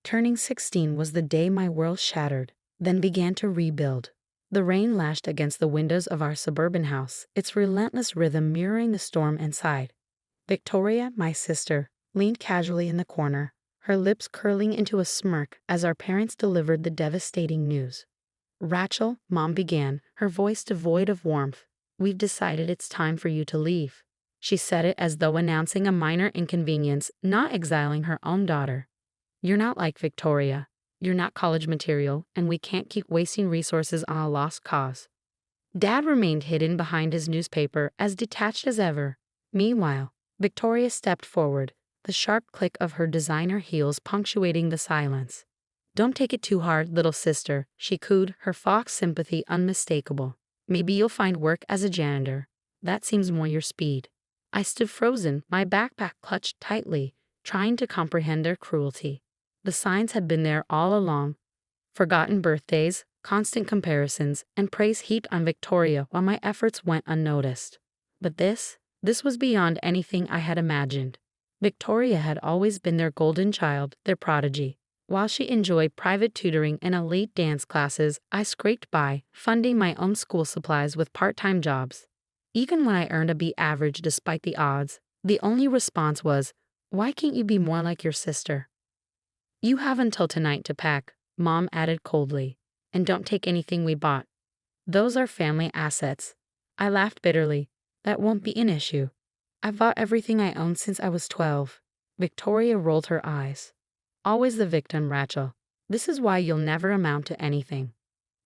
Turning 16 was the day my world shattered, then began to rebuild. The rain lashed against the windows of our suburban house, its relentless rhythm mirroring the storm inside. Victoria, my sister, leaned casually in the corner, her lips curling into a smirk as our parents delivered the devastating news. "Rachel," Mom began, her voice devoid of warmth, "we've decided it's time for you to leave." She said it as though announcing a minor inconvenience, not exiling her own daughter. "You're not like Victoria. You're not college material, and we can't keep wasting resources on a lost cause." Dad remained hidden behind his newspaper, as detached as ever. Meanwhile, Victoria stepped forward, the sharp click of her designer heels punctuating the silence. "Don't take it too hard, little sister," she cooed, her fox sympathy unmistakable. "Maybe you'll find work as a janitor. That seems more your speed." I stood frozen, my backpack clutched tightly, trying to comprehend their cruelty. The signs had been there all along. Forgotten birthdays, constant comparisons, and praise heaped on Victoria while my efforts went unnoticed. But this was beyond anything I had imagined. Victoria had always been their golden child, their prodigy. While she enjoyed private tutoring and elite dance classes, I scraped by, funding my own school supplies with part-time jobs. Even when I earned a B average despite the odds, the only response was, "Why can't you be more like your sister?" "You have until tonight to pack," Mom added coldly. "And don't take anything we bought. Those are family assets." I laughed bitterly. "That won't be an issue. I've bought everything I own since I was 12. Victoria rolled her eyes. "Always the victim, Rachel. This is why you'll never amount to anything."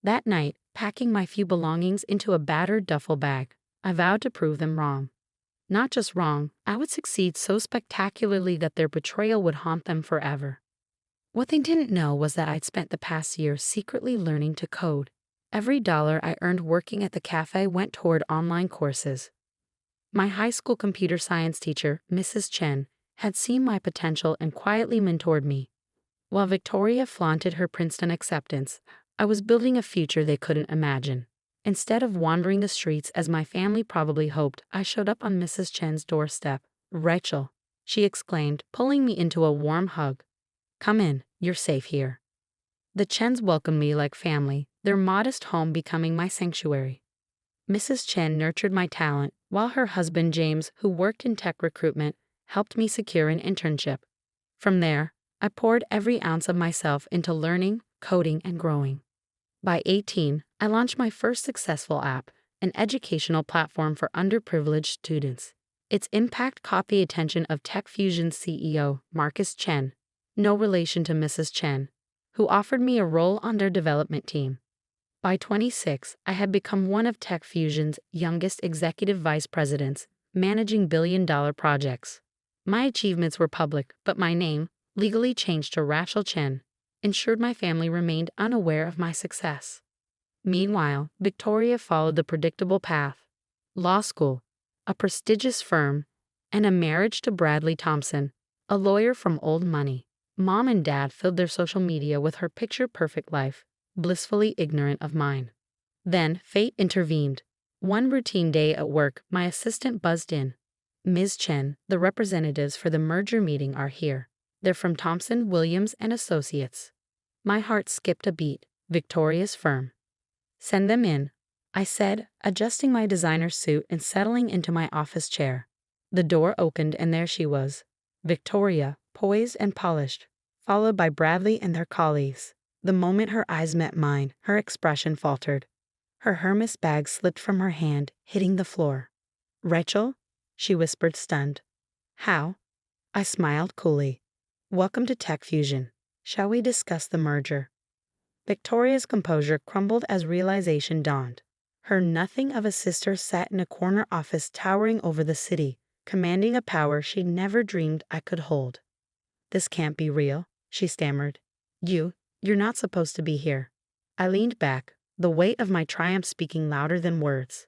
That night, packing my few belongings into a battered duffel bag, I vowed to prove them wrong. Not just wrong, I would succeed so spectacularly that their betrayal would haunt them forever. What they didn't know was that I'd spent the past year secretly learning to code. Every dollar I earned working at the cafe went toward online courses. My high school computer science teacher, Mrs. Chen, had seen my potential and quietly mentored me. While Victoria flaunted her Princeton acceptance, I was building a future they couldn't imagine. Instead of wandering the streets as my family probably hoped, I showed up on Mrs. Chen's doorstep. "Rachel," she exclaimed, pulling me into a warm hug. "Come in, you're safe here." The Chens welcomed me like family, their modest home becoming my sanctuary. Mrs. Chen nurtured my talent, while her husband James, who worked in tech recruitment, helped me secure an internship. From there, I poured every ounce of myself into learning, coding, and growing. By 18, I launched my first successful app, an educational platform for underprivileged students. Its impact caught the attention of TechFusion's CEO, Marcus Chen, no relation to Mrs. Chen, who offered me a role on their development team. By 26, I had become one of TechFusion's youngest executive vice presidents, managing billion-dollar projects. My achievements were public, but my name, legally changed to Rachel Chen, ensured my family remained unaware of my success. Meanwhile, Victoria followed the predictable path: law school, a prestigious firm, and a marriage to Bradley Thompson, a lawyer from old money. Mom and Dad filled their social media with her picture-perfect life, blissfully ignorant of mine. Then fate intervened. One routine day at work, my assistant buzzed in. "Ms. Chen, the representatives for the merger meeting are here. They're from Thompson, Williams and Associates." My heart skipped a beat. Victoria's firm. "Send them in," I said, adjusting my designer suit and settling into my office chair. The door opened and there she was, Victoria, poised and polished, followed by Bradley and their colleagues. The moment her eyes met mine, her expression faltered. Her Hermes bag slipped from her hand, hitting the floor. "Rachel?" she whispered, stunned. "How?" I smiled coolly. "Welcome to TechFusion. Shall we discuss the merger?" Victoria's composure crumbled as realization dawned. Her nothing of a sister sat in a corner office towering over the city, commanding a power she'd never dreamed I could hold. "This can't be real," she stammered. You're not supposed to be here." I leaned back, the weight of my triumph speaking louder than words.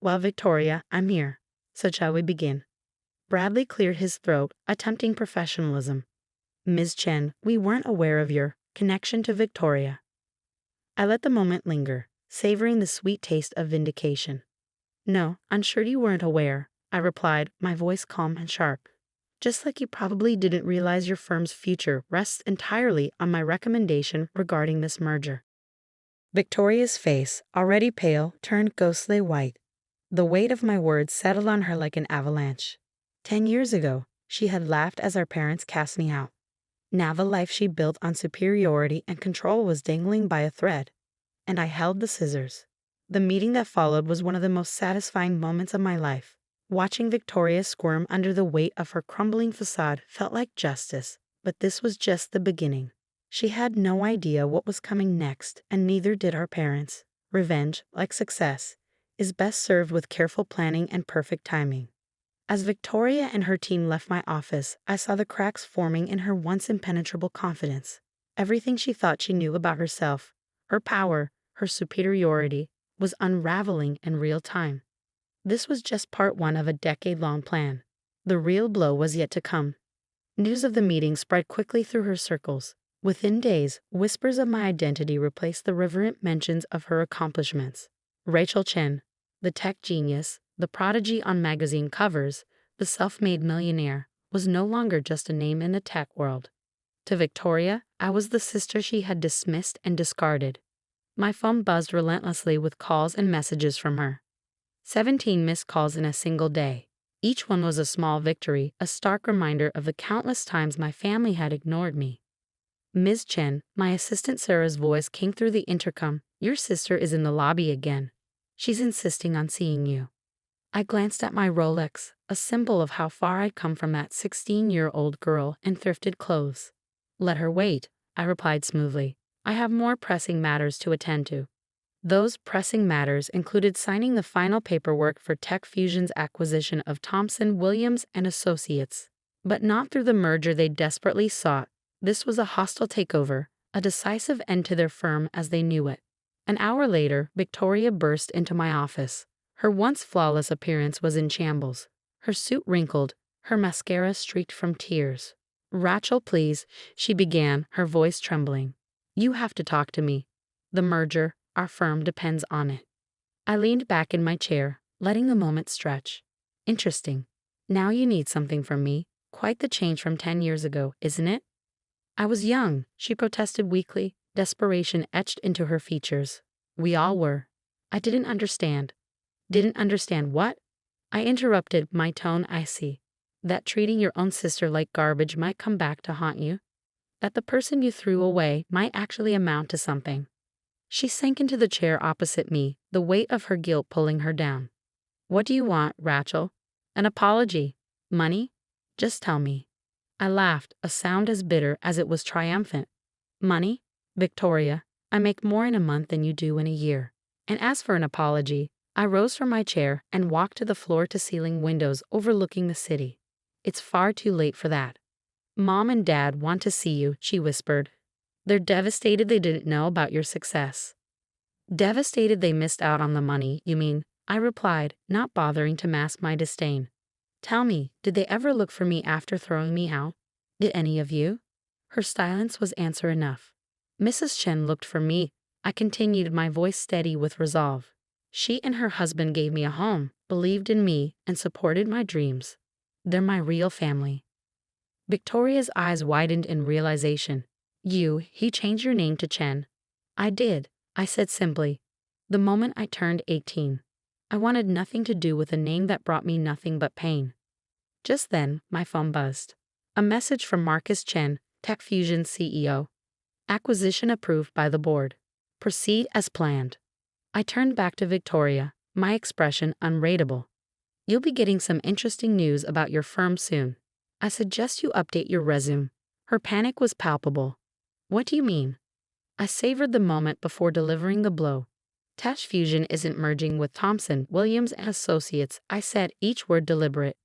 "Well, Victoria, I'm here. So shall we begin?" Bradley cleared his throat, attempting professionalism. "Ms. Chen, we weren't aware of your connection to Victoria." I let the moment linger, savoring the sweet taste of vindication. "No, I'm sure you weren't aware," I replied, my voice calm and sharp. Just like you probably didn't realize your firm's future rests entirely on my recommendation regarding this merger. Victoria's face, already pale, turned ghostly white. The weight of my words settled on her like an avalanche. 10 years ago, she had laughed as our parents cast me out. Now the life she built on superiority and control was dangling by a thread, and I held the scissors. The meeting that followed was one of the most satisfying moments of my life. Watching Victoria squirm under the weight of her crumbling facade felt like justice, but this was just the beginning. She had no idea what was coming next, and neither did our parents. Revenge, like success, is best served with careful planning and perfect timing. As Victoria and her team left my office, I saw the cracks forming in her once impenetrable confidence. Everything she thought she knew about herself, her power, her superiority, was unraveling in real time. This was just part one of a decade-long plan. The real blow was yet to come. News of the meeting spread quickly through her circles. Within days, whispers of my identity replaced the reverent mentions of her accomplishments. Rachel Chen, the tech genius, the prodigy on magazine covers, the self-made millionaire, was no longer just a name in the tech world. To Victoria, I was the sister she had dismissed and discarded. My phone buzzed relentlessly with calls and messages from her. 17 missed calls in a single day. Each one was a small victory, a stark reminder of the countless times my family had ignored me. Ms. Chen, my assistant Sarah's voice came through the intercom. "Your sister is in the lobby again. She's insisting on seeing you." I glanced at my Rolex, a symbol of how far I'd come from that 16-year-old girl in thrifted clothes. "Let her wait," I replied smoothly. "I have more pressing matters to attend to." Those pressing matters included signing the final paperwork for Tech Fusion's acquisition of Thomson Williams and Associates. But not through the merger they desperately sought. This was a hostile takeover, a decisive end to their firm as they knew it. An hour later, Victoria burst into my office. Her once flawless appearance was in shambles. Her suit wrinkled, her mascara streaked from tears. "Rachel, please," she began, her voice trembling. "You have to talk to me. The merger, our firm depends on it." I leaned back in my chair, letting the moment stretch. "Interesting. Now you need something from me. Quite the change from 10 years ago, isn't it?" "I was young," she protested weakly, desperation etched into her features. "We all were." I didn't understand. "Didn't understand what?" I interrupted, my tone icy. "That treating your own sister like garbage might come back to haunt you. That the person you threw away might actually amount to something." She sank into the chair opposite me, the weight of her guilt pulling her down. "What do you want, Rachel? An apology? Money? Just tell me." I laughed, a sound as bitter as it was triumphant. "Money? Victoria, I make more in a month than you do in a year. And as for an apology," I rose from my chair and walked to the floor-to-ceiling windows overlooking the city. "It's far too late for that." "Mom and Dad want to see you," she whispered. "They're devastated they didn't know about your success." "Devastated they missed out on the money, you mean?" I replied, not bothering to mask my disdain. "Tell me, did they ever look for me after throwing me out? Did any of you?" Her silence was answer enough. "Mrs. Chen looked for me," I continued, my voice steady with resolve. "She and her husband gave me a home, believed in me, and supported my dreams. They're my real family." Victoria's eyes widened in realization. He changed your name to Chen." "I did," I said simply. "The moment I turned 18. I wanted nothing to do with a name that brought me nothing but pain." Just then, my phone buzzed. A message from Marcus Chen, Tech Fusion's CEO. "Acquisition approved by the board. Proceed as planned." I turned back to Victoria, my expression unreadable. "You'll be getting some interesting news about your firm soon. I suggest you update your resume." Her panic was palpable. "What do you mean?" I savored the moment before delivering the blow. "Tech Fusion isn't merging with Thomson, Williams and Associates," I said, each word deliberate.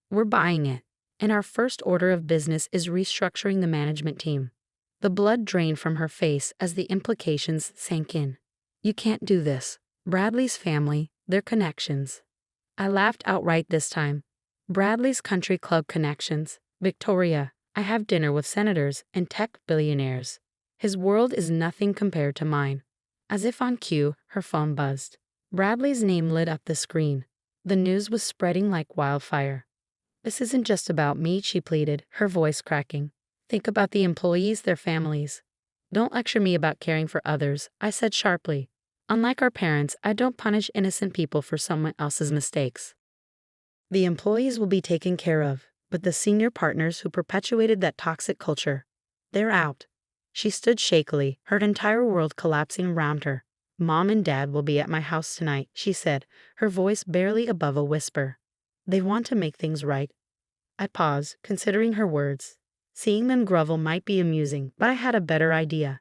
"We're buying it, and our first order of business is restructuring the management team." The blood drained from her face as the implications sank in. "You can't do this. Bradley's family, their connections." I laughed outright this time. "Bradley's country club connections. Victoria, I have dinner with senators and tech billionaires. His world is nothing compared to mine." As if on cue, her phone buzzed. Bradley's name lit up the screen. The news was spreading like wildfire. This isn't just about me, she pleaded, her voice cracking. Think about the employees, their families. Don't lecture me about caring for others, I said sharply. Unlike our parents, I don't punish innocent people for someone else's mistakes. The employees will be taken care of, but the senior partners who perpetuated that toxic culture, they're out. She stood shakily, her entire world collapsing around her. Mom and Dad will be at my house tonight, she said, her voice barely above a whisper. They want to make things right. I paused, considering her words. Seeing them grovel might be amusing, but I had a better idea.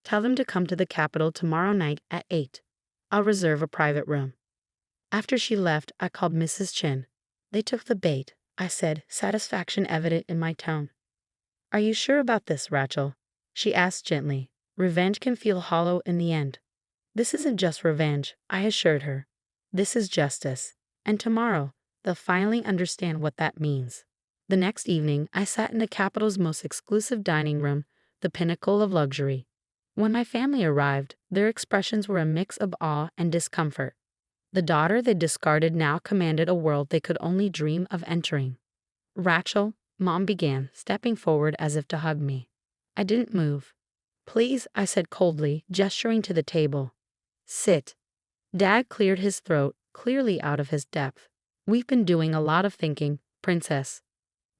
Tell them to come to the Capitol tomorrow night at 8. I'll reserve a private room. After she left, I called Mrs. Chin. They took the bait, I said, satisfaction evident in my tone. Are you sure about this, Rachel? She asked gently. Revenge can feel hollow in the end. This isn't just revenge, I assured her. This is justice. And tomorrow, they'll finally understand what that means. The next evening, I sat in the Capitol's most exclusive dining room, the pinnacle of luxury. When my family arrived, their expressions were a mix of awe and discomfort. The daughter they discarded now commanded a world they could only dream of entering. Rachel, Mom began, stepping forward as if to hug me. I didn't move. Please, I said coldly, gesturing to the table. Sit. Dad cleared his throat, clearly out of his depth. We've been doing a lot of thinking, Princess.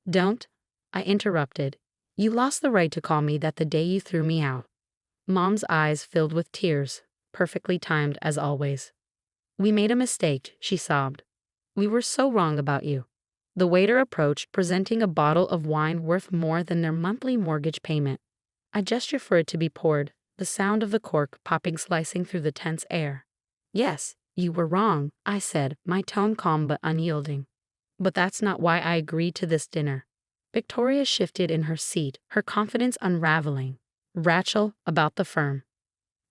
Don't, I interrupted. You lost the right to call me that the day you threw me out. Mom's eyes filled with tears, perfectly timed as always. We made a mistake, she sobbed. We were so wrong about you. The waiter approached, presenting a bottle of wine worth more than their monthly mortgage payment. I gestured for it to be poured, the sound of the cork popping slicing through the tense air. Yes, you were wrong, I said, my tone calm but unyielding. But that's not why I agreed to this dinner. Victoria shifted in her seat, her confidence unraveling. Rachel, about the firm.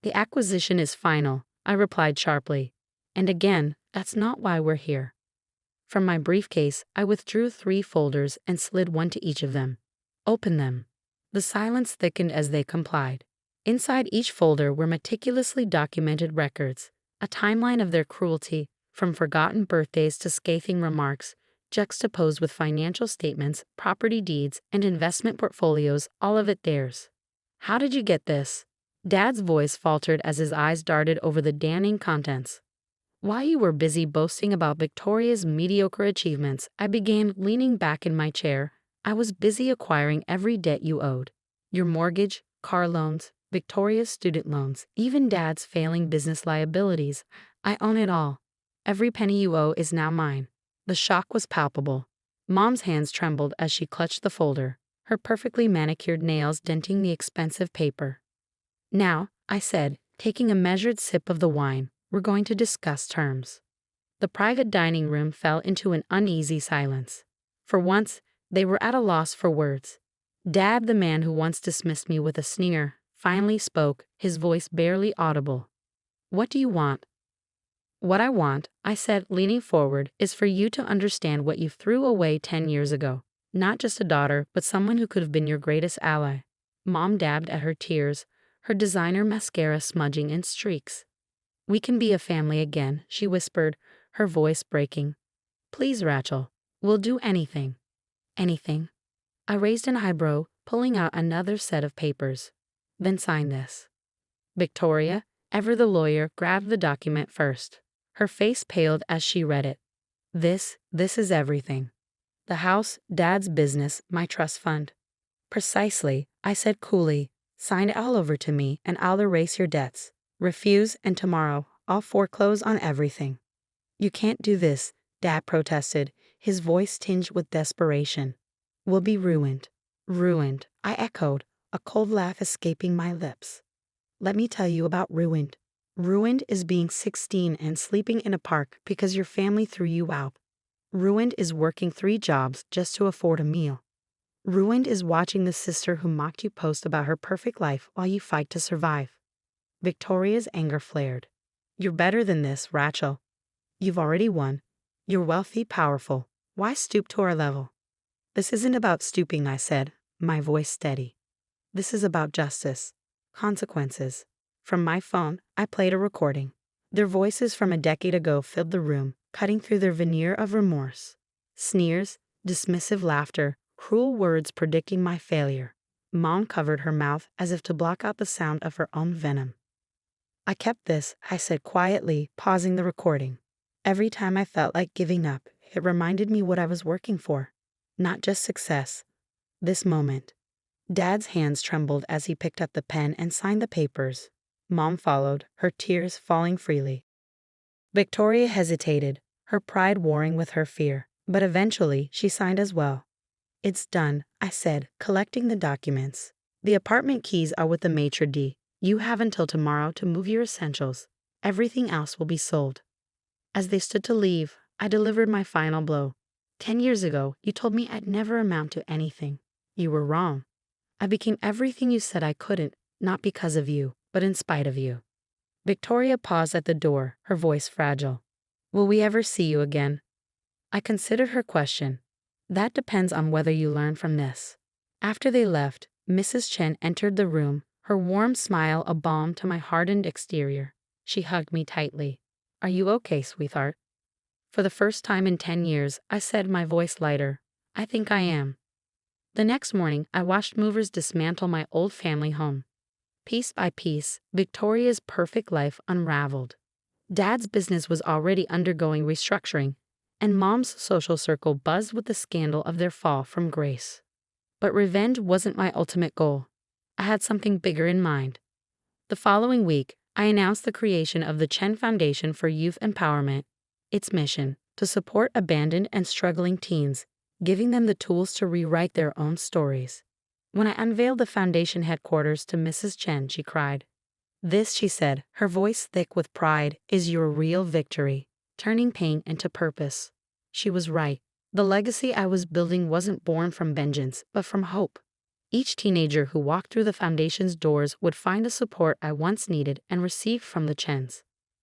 The acquisition is final, I replied sharply. And again, that's not why we're here. From my briefcase, I withdrew 3 folders and slid one to each of them. Open them. The silence thickened as they complied. Inside each folder were meticulously documented records, a timeline of their cruelty, from forgotten birthdays to scathing remarks, juxtaposed with financial statements, property deeds, and investment portfolios, all of it theirs. How did you get this? Dad's voice faltered as his eyes darted over the damning contents. While you were busy boasting about Victoria's mediocre achievements, I began leaning back in my chair. I was busy acquiring every debt you owed. Your mortgage, car loans, Victoria's student loans, even Dad's failing business liabilities. I own it all. Every penny you owe is now mine. The shock was palpable. Mom's hands trembled as she clutched the folder, her perfectly manicured nails denting the expensive paper. Now, I said, taking a measured sip of the wine, we're going to discuss terms. The private dining room fell into an uneasy silence. For once, they were at a loss for words. Dad, the man who once dismissed me with a sneer, finally spoke, his voice barely audible. What do you want? What I want, I said, leaning forward, is for you to understand what you threw away 10 years ago. Not just a daughter, but someone who could have been your greatest ally. Mom dabbed at her tears, her designer mascara smudging in streaks. We can be a family again, she whispered, her voice breaking. Please, Rachel, we'll do anything. Anything. I raised an eyebrow, pulling out another set of papers. Then sign this. Victoria, ever the lawyer, grabbed the document first. Her face paled as she read it. This is everything. The house, Dad's business, my trust fund. Precisely, I said coolly. Sign it all over to me and I'll erase your debts. Refuse and tomorrow, I'll foreclose on everything. You can't do this, Dad protested, his voice tinged with desperation. We'll be ruined. Ruined, I echoed, a cold laugh escaping my lips. Let me tell you about ruined. Ruined is being 16 and sleeping in a park because your family threw you out. Ruined is working 3 jobs just to afford a meal. Ruined is watching the sister who mocked you post about her perfect life while you fight to survive. Victoria's anger flared. You're better than this, Rachel. You've already won. You're wealthy, powerful. Why stoop to our level? This isn't about stooping, I said, my voice steady. This is about justice. Consequences. From my phone, I played a recording. Their voices from a decade ago filled the room, cutting through their veneer of remorse. Sneers, dismissive laughter, cruel words predicting my failure. Mom covered her mouth as if to block out the sound of her own venom. I kept this, I said quietly, pausing the recording. Every time I felt like giving up, it reminded me what I was working for. Not just success. This moment. Dad's hands trembled as he picked up the pen and signed the papers. Mom followed, her tears falling freely. Victoria hesitated, her pride warring with her fear, but eventually she signed as well. It's done, I said, collecting the documents. The apartment keys are with the maitre d'. You have until tomorrow to move your essentials. Everything else will be sold. As they stood to leave, I delivered my final blow. 10 years ago, you told me I'd never amount to anything. You were wrong. I became everything you said I couldn't, not because of you, but in spite of you. Victoria paused at the door, her voice fragile. Will we ever see you again? I considered her question. That depends on whether you learn from this. After they left, Mrs. Chen entered the room, her warm smile a balm to my hardened exterior. She hugged me tightly. Are you okay, sweetheart? For the first time in 10 years, I said, my voice lighter. I think I am. The next morning, I watched movers dismantle my old family home. Piece by piece, Victoria's perfect life unraveled. Dad's business was already undergoing restructuring, and Mom's social circle buzzed with the scandal of their fall from grace. But revenge wasn't my ultimate goal. I had something bigger in mind. The following week, I announced the creation of the Chen Foundation for Youth Empowerment. Its mission, to support abandoned and struggling teens, giving them the tools to rewrite their own stories. When I unveiled the foundation headquarters to Mrs. Chen, she cried. This, she said, her voice thick with pride, is your real victory, turning pain into purpose. She was right. The legacy I was building wasn't born from vengeance, but from hope. Each teenager who walked through the foundation's doors would find the support I once needed and received from the Chens.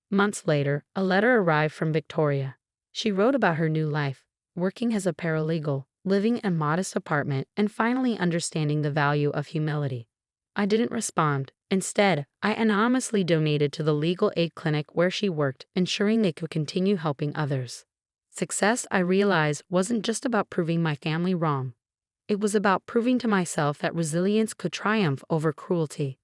Months later, a letter arrived from Victoria. She wrote about her new life, working as a paralegal, living in a modest apartment, and finally understanding the value of humility. I didn't respond. Instead, I anonymously donated to the legal aid clinic where she worked, ensuring they could continue helping others. Success, I realized, wasn't just about proving my family wrong. It was about proving to myself that resilience could triumph over cruelty.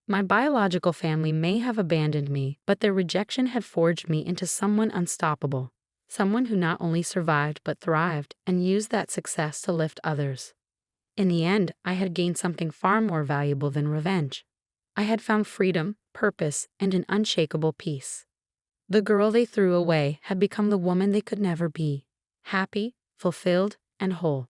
My biological family may have abandoned me, but their rejection had forged me into someone unstoppable. Someone who not only survived but thrived and used that success to lift others. In the end, I had gained something far more valuable than revenge. I had found freedom, purpose, and an unshakable peace. The girl they threw away had become the woman they could never be, happy, fulfilled, and whole.